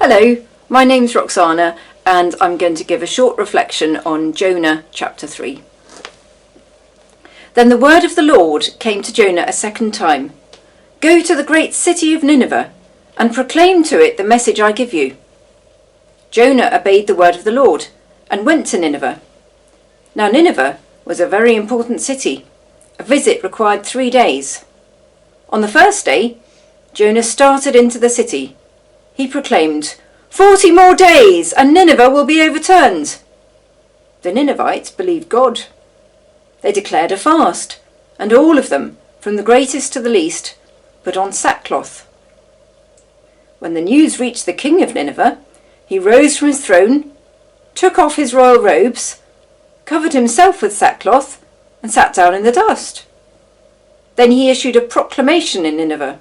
Hello, my name's Roxana and I'm going to give a short reflection on Jonah chapter 3. Then the word of the Lord came to Jonah a second time. Go to the great city of Nineveh and proclaim to it the message I give you. Jonah obeyed the word of the Lord and went to Nineveh. Now Nineveh was a very important city. A visit required 3 days. On the first day, Jonah started into the city. He proclaimed, 40 more days and Nineveh will be overturned. The Ninevites believed God. They declared a fast, and all of them, from the greatest to the least, put on sackcloth. When the news reached the king of Nineveh, he rose from his throne, took off his royal robes, covered himself with sackcloth, and sat down in the dust. Then he issued a proclamation in Nineveh.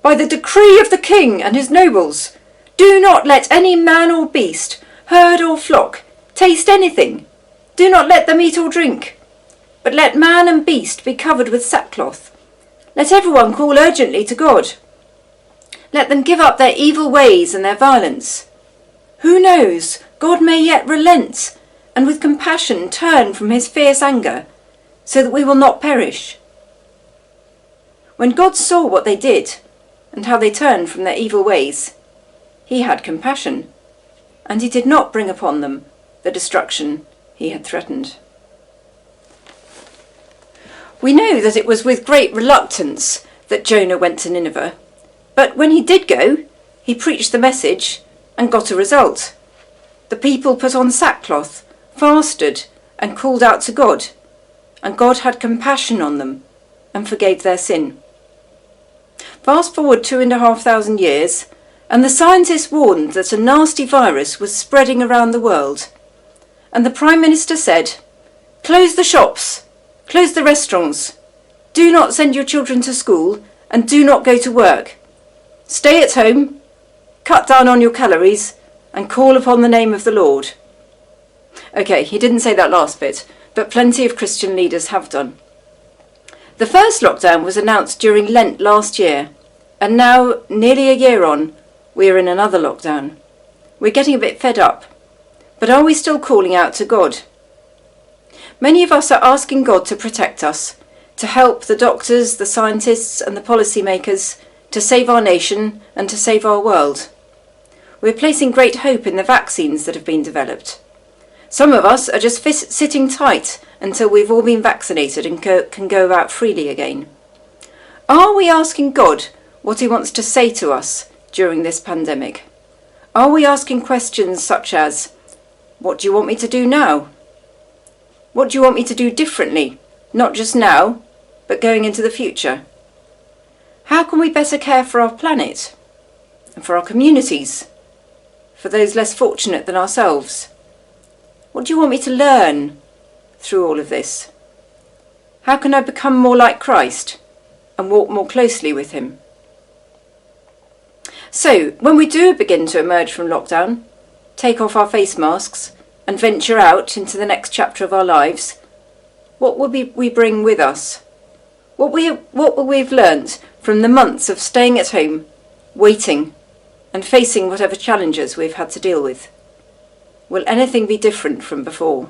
By the decree of the king and his nobles, do not let any man or beast, herd or flock, taste anything. Do not let them eat or drink, but let man and beast be covered with sackcloth. Let everyone call urgently to God. Let them give up their evil ways and their violence. Who knows, God may yet relent and with compassion turn from his fierce anger, so that we will not perish. When God saw what they did, and how they turned from their evil ways, he had compassion, and he did not bring upon them the destruction he had threatened. We know that it was with great reluctance that Jonah went to Nineveh, but when he did go, he preached the message and got a result. The people put on sackcloth, fasted, and called out to God, and God had compassion on them and forgave their sin. Fast forward 2,500 years, and the scientists warned that a nasty virus was spreading around the world. And the Prime Minister said, close the shops, close the restaurants, do not send your children to school, and do not go to work. Stay at home, cut down on your calories, and call upon the name of the Lord. Okay, he didn't say that last bit, but plenty of Christian leaders have done. The first lockdown was announced during Lent last year, and now, nearly a year on, we are in another lockdown. We're getting a bit fed up, but are we still calling out to God? Many of us are asking God to protect us, to help the doctors, the scientists and the policymakers, to save our nation and to save our world. We're placing great hope in the vaccines that have been developed. Some of us are just sitting tight until we've all been vaccinated and can go about freely again. Are we asking God what he wants to say to us during this pandemic? Are we asking questions such as, what do you want me to do now? What do you want me to do differently, not just now, but going into the future? How can we better care for our planet and for our communities, for those less fortunate than ourselves? What do you want me to learn through all of this? How can I become more like Christ and walk more closely with him? So, when we do begin to emerge from lockdown, take off our face masks and venture out into the next chapter of our lives, what will we bring with us? What will we have learnt from the months of staying at home, waiting and facing whatever challenges we've had to deal with? Will anything be different from before?